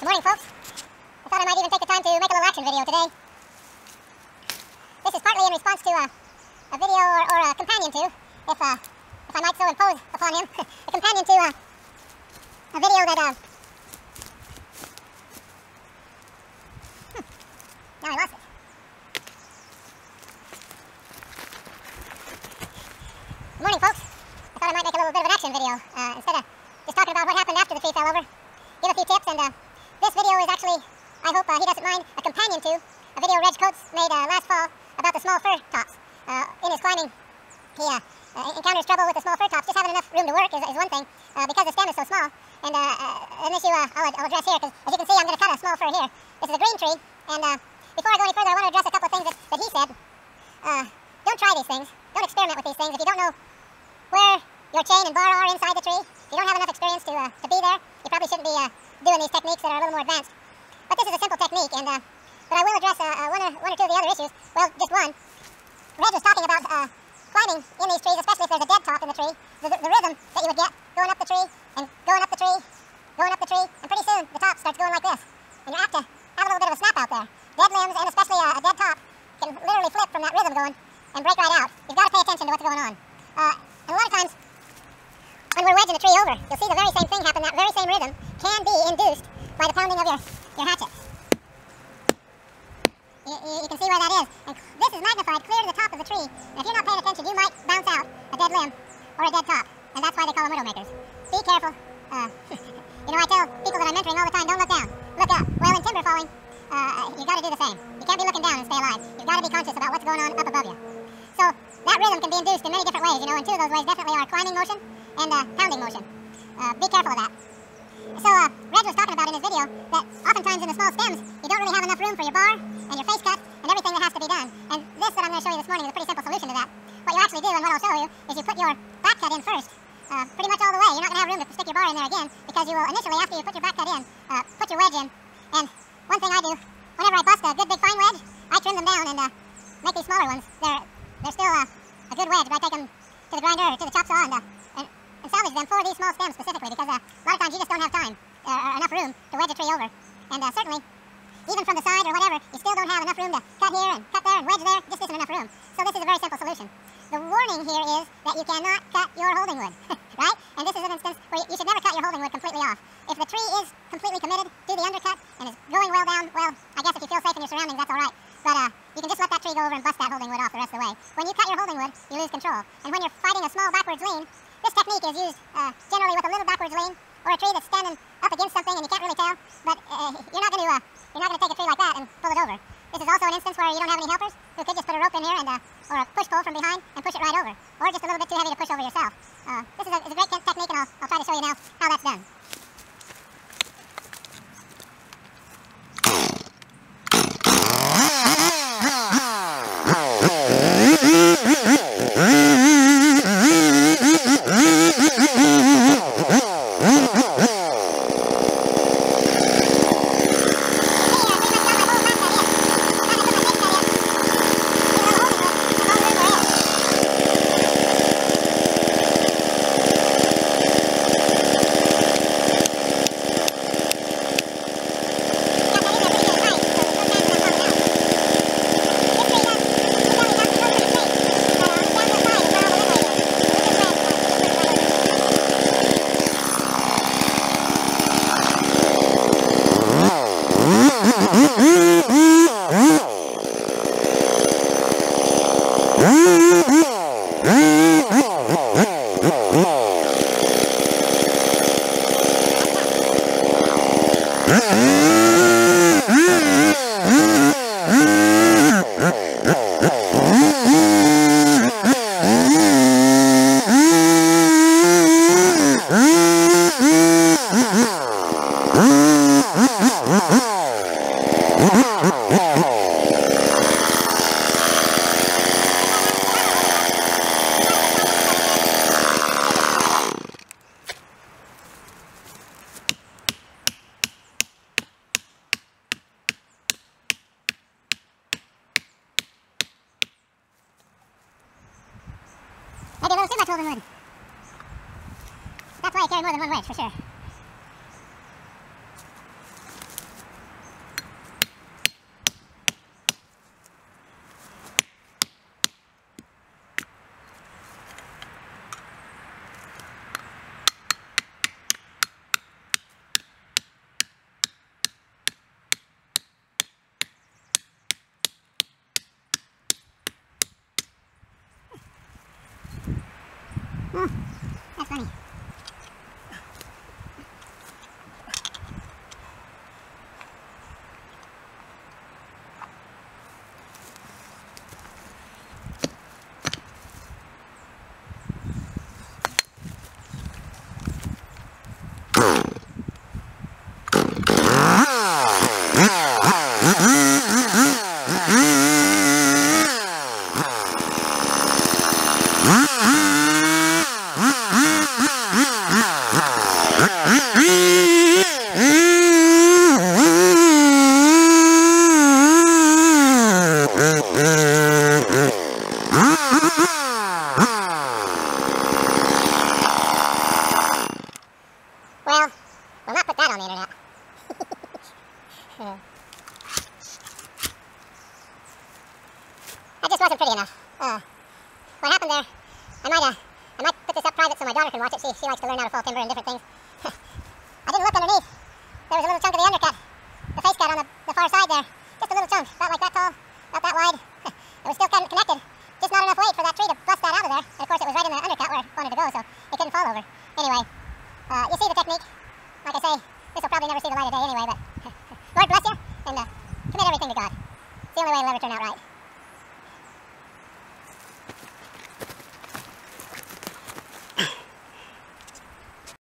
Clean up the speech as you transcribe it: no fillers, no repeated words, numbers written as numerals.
Good morning, folks. I thought I might even take the time to make a little action video today. This is partly in response to a video or a companion to, if I might so impose upon him, a companion to a video that now I lost it. Good morning, folks. I thought I might make a little bit of an action video instead of just talking about what happened after the tree fell over. Give a few tips, and this video is actually, I hope he doesn't mind, a companion to a video Reg Coates made last fall about the small fir tops. In his climbing, he encounters trouble with the small fir tops. Just having enough room to work is one thing, because the stem is so small. And an issue I'll address here, because as you can see, I'm going to cut a small fir here. This is a green tree, and before I go any further, I want to address a couple of things that he said. Don't try these things. Don't experiment with these things. If you don't know where your chain and bar are inside the tree, if you don't have enough experience to be there, you probably shouldn't be doing these techniques that are a little more advanced. But this is a simple technique, and but I will address one or two of the other issues. Well, just one. Reg was talking about climbing in these trees, especially if there's a dead top in the tree, the rhythm that you would get going up the tree, and going up the tree, going up the tree, and pretty soon the top starts going like this. And you're apt to have a little bit of a snap out there. Dead limbs, and especially a dead top, can literally flip from that rhythm going and break right out. You've got to pay attention to what's going on. And a lot of times, when we're wedging the tree over, you'll see the very same thing happen. That very same rhythm can be induced by the pounding of your hatchet. You can see where that is. And this is magnified clear to the top of the tree. And if you're not paying attention, you might bounce out a dead limb or a dead top. And that's why they call them widow makers. Be careful. You know, I tell people that I'm mentoring all the time, don't look down. Look up. Well, in timber falling, you've got to do the same. You can't be looking down and stay alive. You've got to be conscious about what's going on up above you. So that rhythm can be induced in many different ways, you know, and two of those ways definitely are climbing motion and pounding motion. Be careful of that. So Reg was talking about in his video that oftentimes in the small stems, you don't really have enough room for your bar and your face cut and everything that has to be done. And this that I'm going to show you this morning is a pretty simple solution to that. What you actually do, and what I'll show you, is you put your back cut in first, pretty much all the way. You're not going to have room to stick your bar in there again, because you will initially, after you put your back cut in, put your wedge in. And one thing I do, whenever I bust a good big fine wedge, I trim them down and make these smaller ones. They're still a good wedge, but I take them to the grinder or to the chop saw and salvage them for these small stems specifically, because a lot of times you just don't have time or enough room to wedge a tree over. And certainly, even from the side or whatever, you still don't have enough room to cut here and cut there and wedge there. Just isn't enough room. So this is a very simple solution. The warning here is that you cannot cut your holding wood, right? And this is an instance where you should never cut your holding wood completely off. If the tree is completely committed to the undercut and is going well down, well, I guess if you feel safe in your surroundings, that's all right. But you can just let that tree go over and bust that holding wood off the rest of the way. When you cut your holding wood, you lose control. And when you're fighting a small backwards lean, this technique is used generally with a little backwards lean, or a tree that's standing up against something and you can't really tell. But you're not going to take a tree like that and pull it over. This is also an instance where you don't have any helpers, who could just put a rope in here and or a push pole from behind and push it right over, or just a little bit too heavy to push over yourself. This is a great technique, and I'll try to show you now how that's done. Maybe a little too much holding wood. That's why I carry more than one wedge, for sure. she likes to learn how to fall timber and different things. I didn't look underneath. There was a little chunk of the undercut, the face cut on the far side there. Just a little chunk, about like that tall, about that wide. It was still kind of connected. Just not enough weight for that tree to bust that out of there. And of course it was right in the undercut where it wanted to go, so it couldn't fall over. Anyway, you see the technique. Like I say, this will probably never see the light of day anyway, but Lord bless you, and commit everything to God. It's the only way it'll ever turn out right.